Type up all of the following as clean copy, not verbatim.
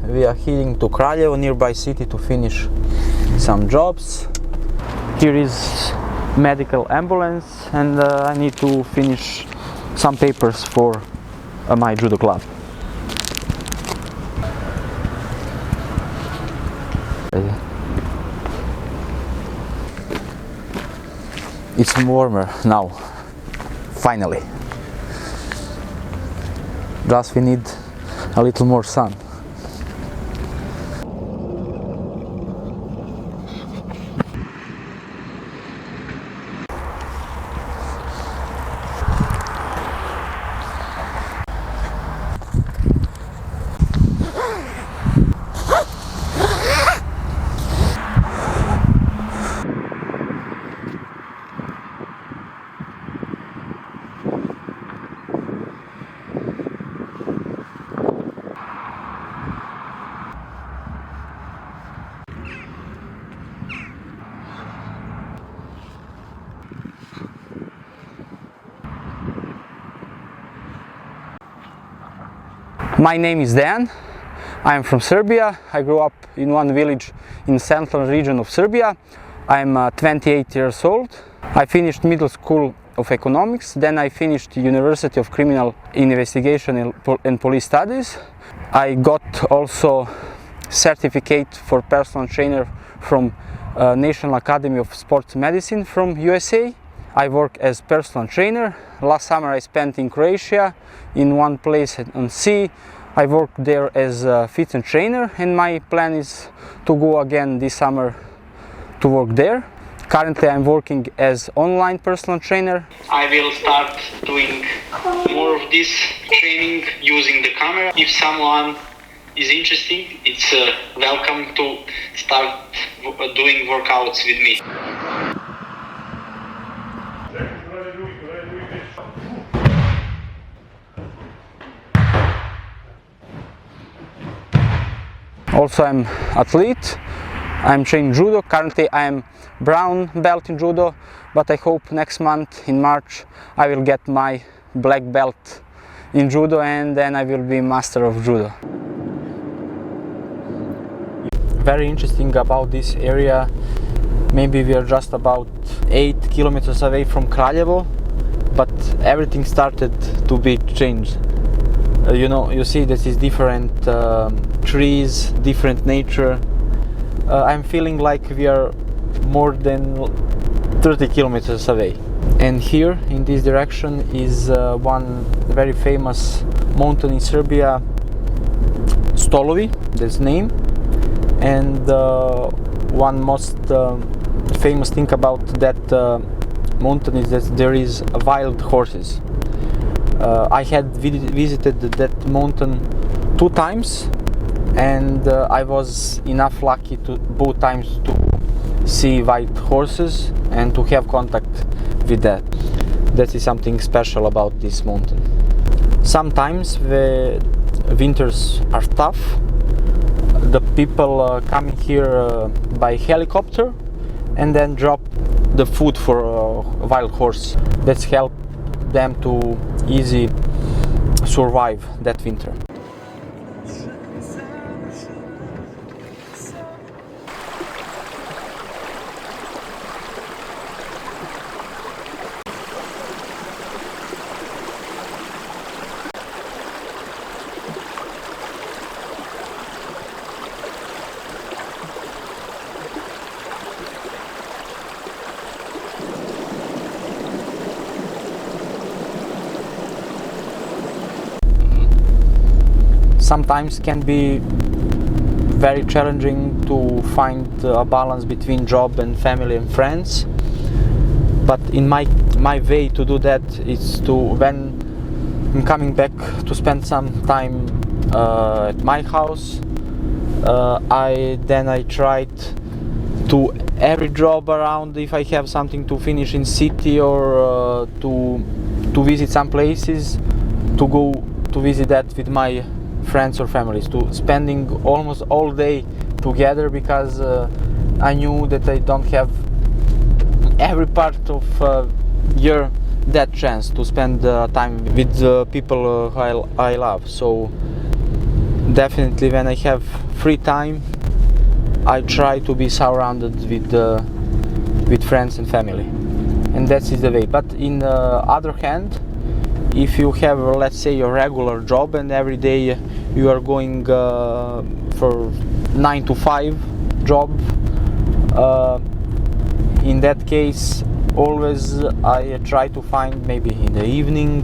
We are heading to Kraljevo, nearby city, to finish some jobs. Here is medical ambulance, and I need to finish some papers for my judo club. It's warmer now, finally. Just we need a little more sun. My name is Dejan. I am from Serbia. I grew up in one village in central region of Serbia. I am 28 years old. I finished middle school of economics. Then I finished University of Criminal Investigation and Police Studies. I got also certificate for personal trainer from National Academy of Sports Medicine from USA. I work as personal trainer. Last summer I spent in Croatia in one place on sea. I worked there as a fitness trainer, and my plan is to go again this summer to work there. Currently I'm working as online personal trainer. I will start doing more of this training using the camera. If someone is interested, it's welcome to start doing workouts with me. Also, I'm athlete. I'm training judo. Currently I am brown belt in judo, but I hope next month in March I will get my black belt in judo, and then I will be master of judo. Very interesting about this area. Maybe we are just about 8 kilometers away from Kraljevo, but everything started to be changed. you see this is different trees, different nature. I'm feeling like we are more than 30 kilometers away. And here in this direction is one very famous mountain in Serbia, Stolovi, that's the name. And one most famous thing about that mountain is that there is wild horses. I had visited that mountain 2 times, and I was enough lucky to both times to see wild horses and to have contact with that. That is something special about this mountain. Sometimes the winters are tough. The people coming here by helicopter and then drop the food for a wild horse. That's help them to easy survive that winter. Sometimes can be very challenging to find a balance between job and family and friends. But in my way to do that is to, when I'm coming back to spend some time at my house, I tried to every job around, if I have something to finish in city or to visit some places, to go to visit that with my friends or families, to spending almost all day together, because I knew that I don't have every part of year that chance to spend time with people I love. So definitely when I have free time, I try to be surrounded with friends and family, and that is the way. But in the other hand, if you have, let's say, a regular job and every day you are going for 9 to 5 job, in that case always I try to find maybe in the evening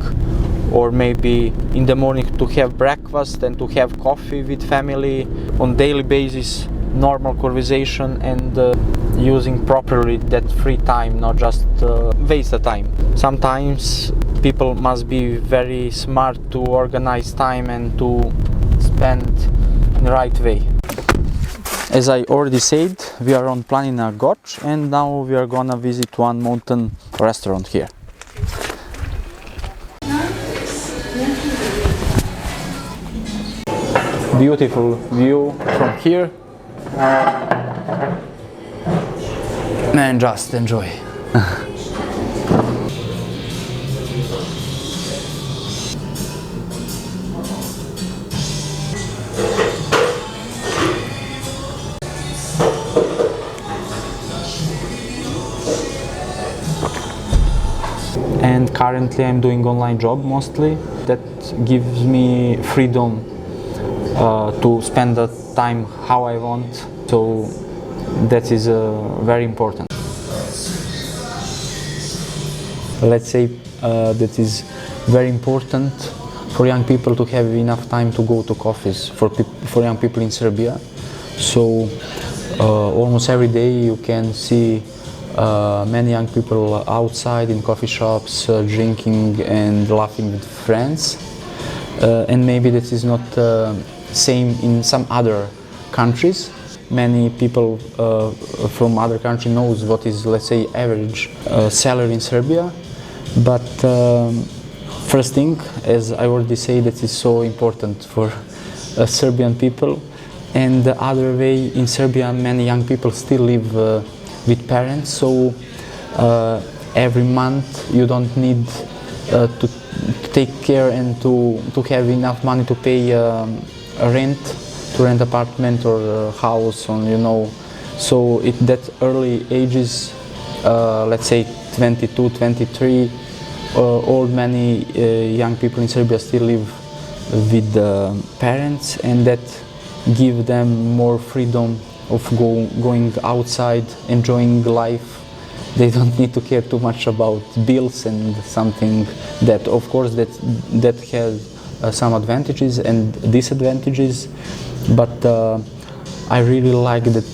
or maybe in the morning to have breakfast and to have coffee with family on daily basis, normal conversation, and using properly that free time, not just waste the time. Sometimes people must be very smart to organize time and to spend in the right way. As I already said, we are on Planina Gorge, and now we are gonna visit one mountain restaurant here. Beautiful view from here. Man, just enjoy. And currently I'm doing online job mostly. That gives me freedom to spend the time how I want. So that is very important. Let's say that is very important for young people to have enough time to go to coffees for young people in Serbia. So almost every day you can see many young people outside in coffee shops, drinking and laughing with friends. And maybe this is not same in some other countries. Many people from other countries knows what is, let's say, average salary in Serbia. But first thing, as I already said, that is so important for Serbian people. And the other way, in Serbia, many young people still live with parents. So every month you don't need to take care and to have enough money to pay a rent, to rent apartment or a house, on, you know. So at that early ages, let's say 22, 23, many young people in Serbia still live with the parents, and that give them more freedom of going outside, enjoying life. They don't need to care too much about bills and something that, of course, that has some advantages and disadvantages, but I really like that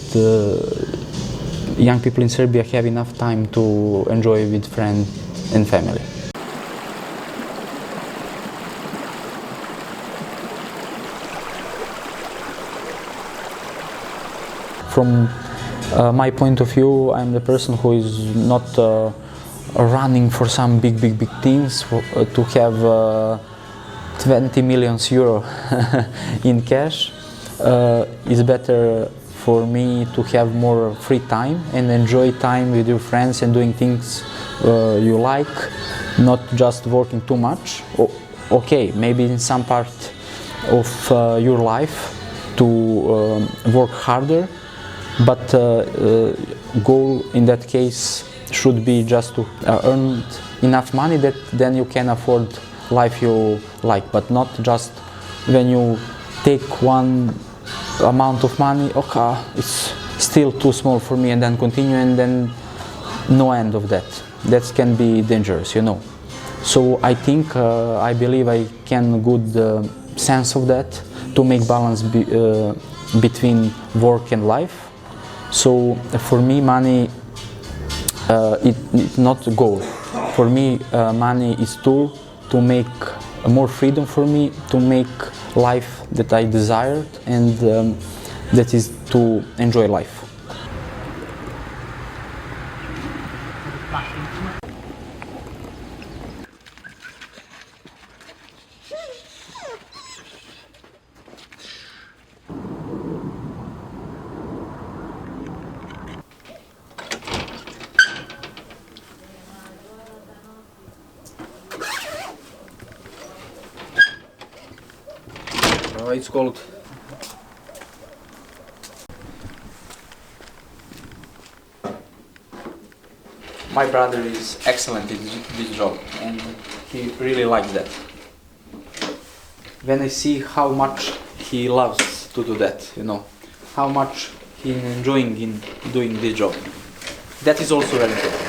young people in Serbia have enough time to enjoy with friends and family. From my point of view, I'm the person who is not running for some big things to have 20 million euro in cash. It's better for me to have more free time and enjoy time with your friends and doing things you like, not just working too much. Okay, maybe in some part of your life to work harder, but goal in that case should be just to earn enough money that then you can afford life you like, but not just when you take one amount of money, okay, it's still too small for me, and then continue, and then no end of that. That can be dangerous, you know. So I think, I believe I can good sense of that to make balance between work and life. So for me, money it's not a goal. For me, money is tool to make more freedom for me, to make life that I desired, and that is to enjoy life. It's called my brother is excellent in this job, and he really likes that. When I see how much he loves to do that, you know, how much he enjoying in doing this job, that is also very important.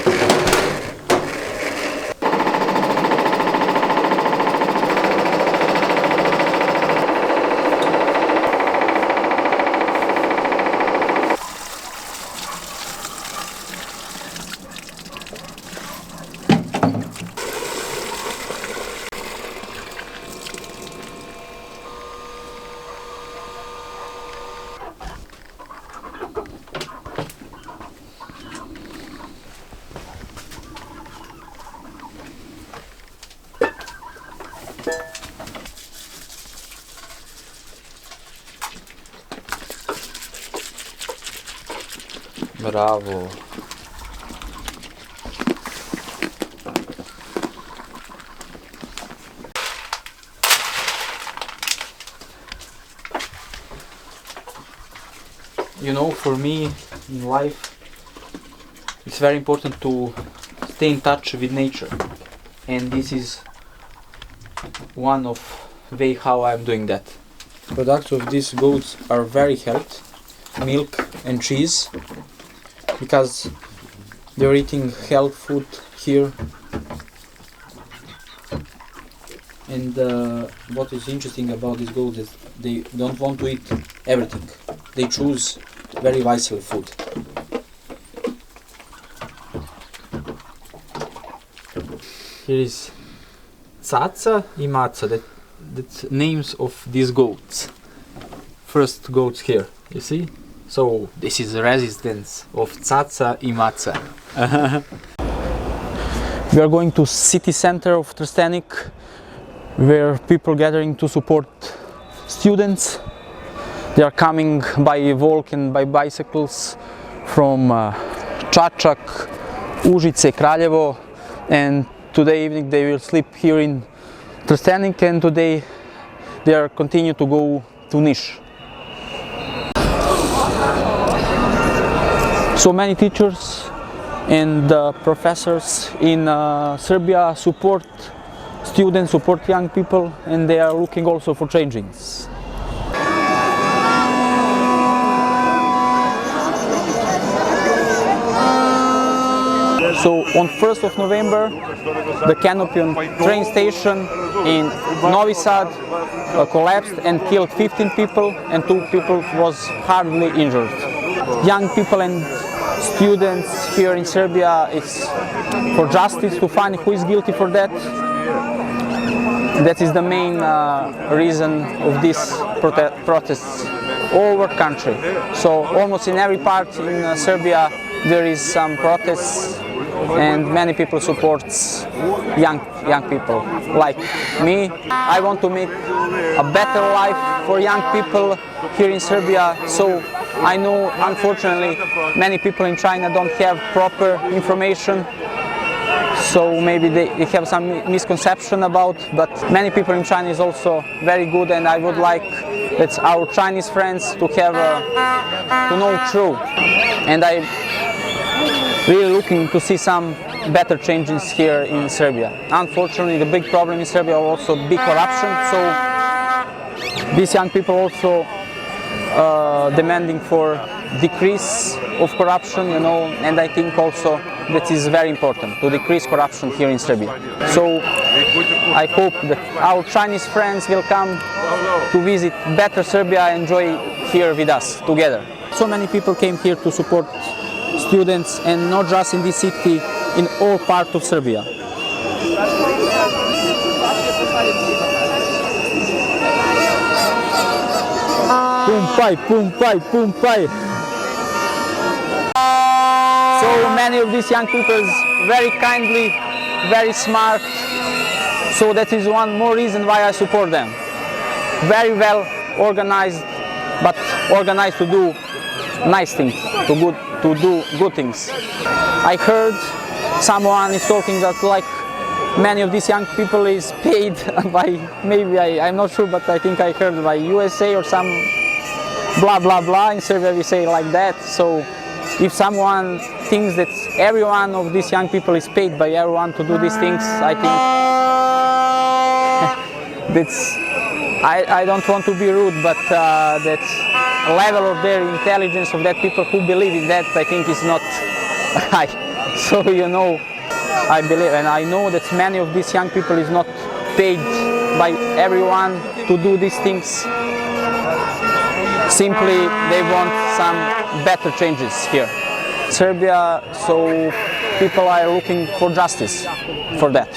Bravo. You know, for me in life it's very important to stay in touch with nature, and this is one of way how I'm doing that. Products of these goats are very healthy, milk and cheese, because they're eating health food here. And what is interesting about these goats is they don't want to eat everything. They choose very wisely food. Here is Caca and Maca, that's names of these goats. First goats here, you see? So this is the resistance of Caca and Maca. We are going to city center of Trstenik, where people gathering to support students. They are coming by walk and by bicycles from Čačak, Užice, Kraljevo, and today evening they will sleep here in Trstenik, and today they are continue to go to Niš. So many teachers and professors in Serbia support students support young people, and they are looking also for changes. So on 1st of November, the canopy on train station in Novi Sad collapsed and killed 15 people, and 2 people was hardly injured. Young people and students here in Serbia is for justice, to find who is guilty for that. That is the main reason of these protests all over country. So almost in every part in Serbia there is some protests, and many people support young people like me. I want to make a better life for young people here in Serbia. So I know, unfortunately, many people in China don't have proper information, so maybe they have some misconception about, but many people in China is also very good, and I would like that our Chinese friends to have to know true. And I really looking to see some better changes here in Serbia. Unfortunately, the big problem in Serbia is also big corruption, so these young people also demanding for decrease of corruption, and I think also that is very important, to decrease corruption here in Serbia. So I hope that our Chinese friends will come to visit better Serbia and enjoy here with us together. So many people came here to support students, and not just in this city, in all parts of Serbia. Pumpai, pumpai, pumpai. So many of these young people very kindly, very smart. So that is one more reason why I support them. Very well organized, but organized to do nice things, to do good things. I heard someone is talking that like many of these young people is paid by, maybe I'm not sure, but I think I heard by USA or some blah blah blah. In Serbia we say like that. So if someone thinks that every one of these young people is paid by everyone to do these things, I think that's, I don't want to be rude, but that level of their intelligence of that people who believe in that, I think is not high. So I believe, and I know that many of these young people is not paid by everyone to do these things. Simply they want some better changes here. Serbia, so people are looking for justice for that.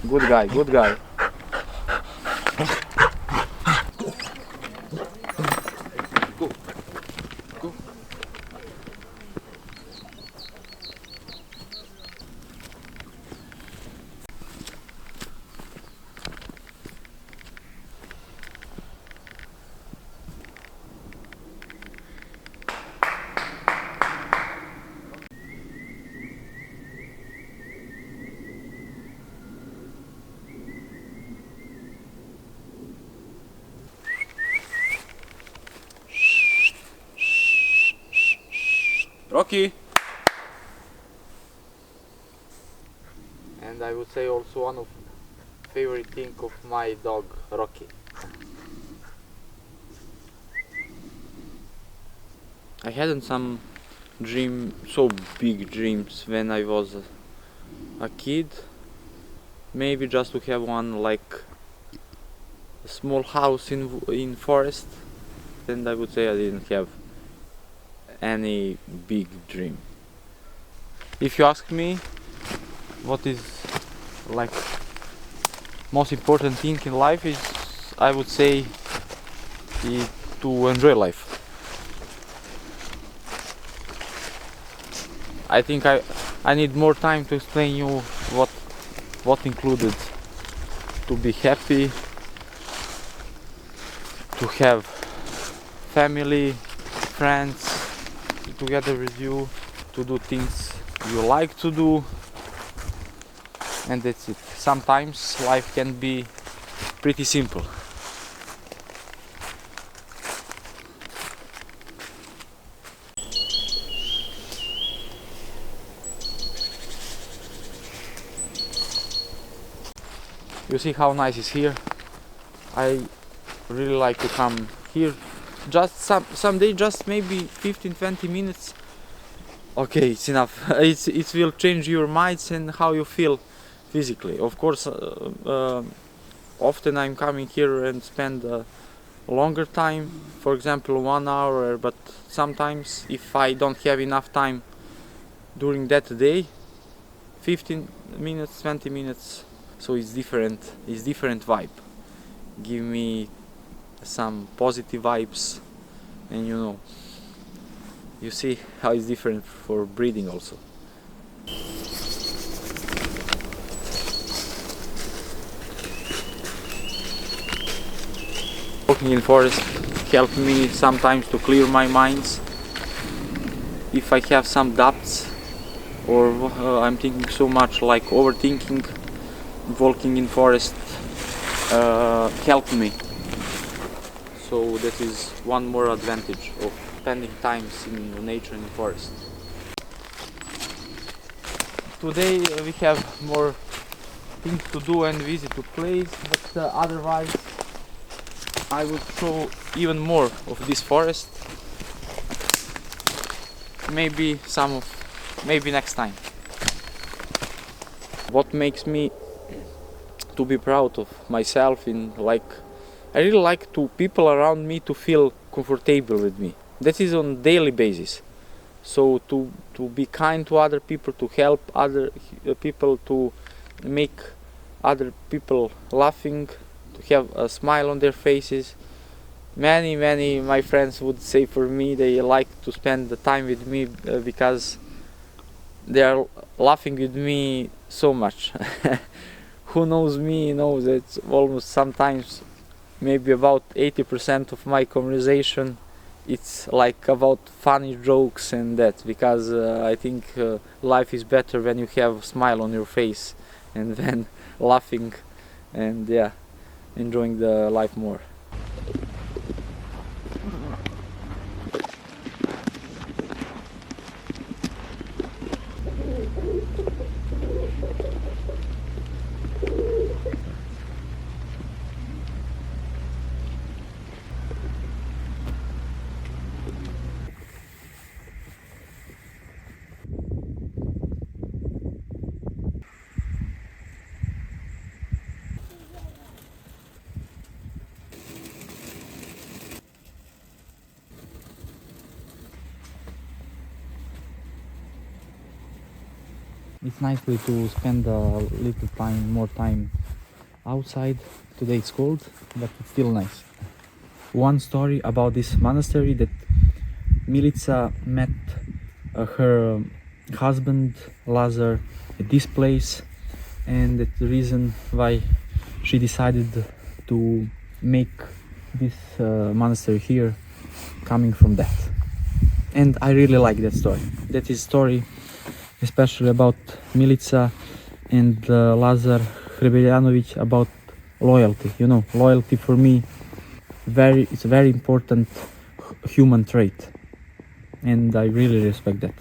Good guy, good guy. Go, go. Rocky! And I would say also one of favorite thing of my dog Rocky. I hadn't some so big dreams when I was a kid. Maybe just to have one like a small house in forest. And I would say I didn't have any big dream. If you ask me what is like most important thing in life is, I would say to enjoy life. I think I need more time to explain you what included to be happy, to have family, friends together with you, to do things you like to do, and that's it. Sometimes life can be pretty simple. You see how nice it's here? I really like to come here. Just someday, just maybe 15-20 minutes. Okay, it's enough. It will change your minds and how you feel physically. Of course, often I'm coming here and spend a longer time, for example 1 hour, but sometimes if I don't have enough time during that day, 15 minutes, 20 minutes, so it's different vibe. Give me some positive vibes, and you see how it's different for breathing also. Walking in forest helps me sometimes to clear my minds. If I have some doubts or I'm thinking so much, like overthinking, walking in forest help me. So that is one more advantage of spending times in nature and in forest. Today we have more things to do and visit to place, but otherwise I will show even more of this forest. Maybe next time. What makes me to be proud of myself I really like people around me to feel comfortable with me. That is on daily basis. So to be kind to other people, to help other people, to make other people laughing, to have a smile on their faces. Many my friends would say for me they like to spend the time with me because they are laughing with me so much. Who knows me knows that almost sometimes maybe about 80% of my conversation it's like about funny jokes and that, because I think life is better when you have a smile on your face and then laughing and enjoying the life more. it's nicely to spend a little more time outside. Today it's cold, but it's still nice. One story about this monastery, that Milica met her husband Lazar at this place, and that's the reason why she decided to make this monastery here, coming from that. And I really like that story. That is a story especially about Milica and Lazar Hrebljanović, about loyalty. You know, loyalty for me, it's a very important human trait, and I really respect that.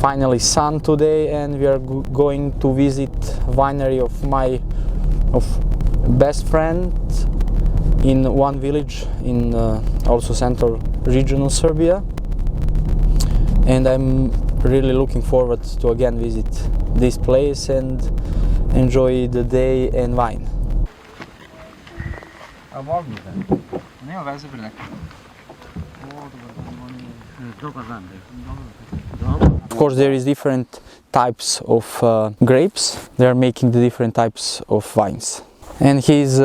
Finally sun today, and we are going to visit winery of my best friend in one village in also central region of Serbia, and I'm really looking forward to again visit this place and enjoy the day and wine. Of course, there is different types of grapes. They are making the different types of vines. And he's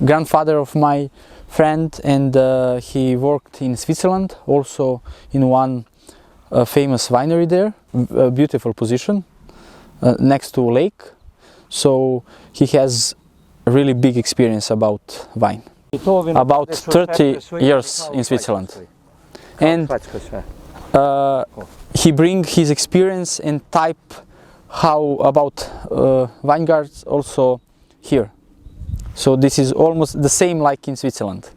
grandfather of my friend, and he worked in Switzerland, also in one famous winery there, a beautiful position next to a lake. So he has a really big experience about wine. About 30 years in Switzerland. And he brings his experience and type how about vineyards also here. So this is almost the same like in Switzerland.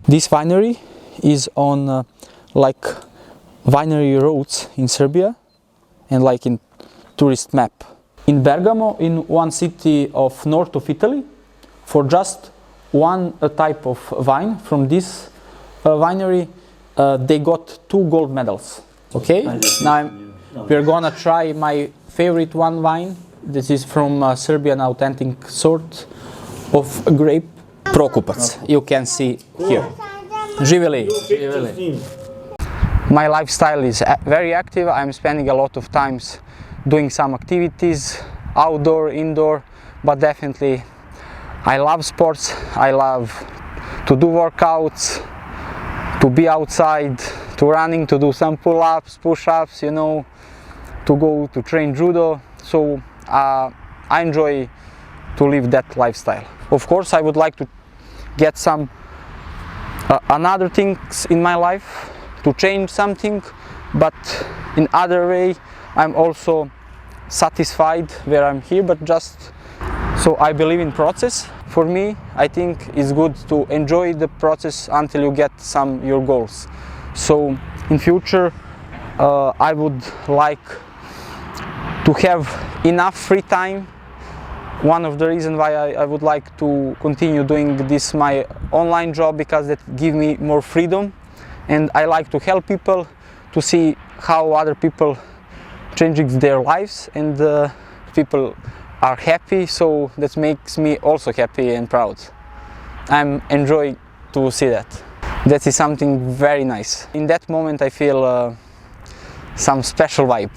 This winery is on like winery roads in Serbia and like in tourist map. In Bergamo, in one city of north of Italy, for just one type of wine from this winery, they got 2 gold medals. Okay, now we're gonna try my favorite wine. This is from Serbian authentic sort of grape, Prokupac. You can see here. Živjeli. My lifestyle is very active. I'm spending a lot of times doing some activities, outdoor, indoor, but definitely I love sports. I love to do workouts, to be outside, to running, to do some pull-ups, push-ups, you know, to go to train judo. So I enjoy to live that lifestyle. Of course, I would like to get some another things in my life, to change something, but in other way I'm also satisfied where I'm here, but just so I believe in process. For me, I think it's good to enjoy the process until you get your goals. So in future I would like to have enough free time. One of the reasons why I would like to continue doing this my online job, because that gives me more freedom, and I like to help people, to see how other people changing their lives, and people are happy, so that makes me also happy and proud. I'm enjoying to see that. That is something very nice. In that moment I feel some special vibe.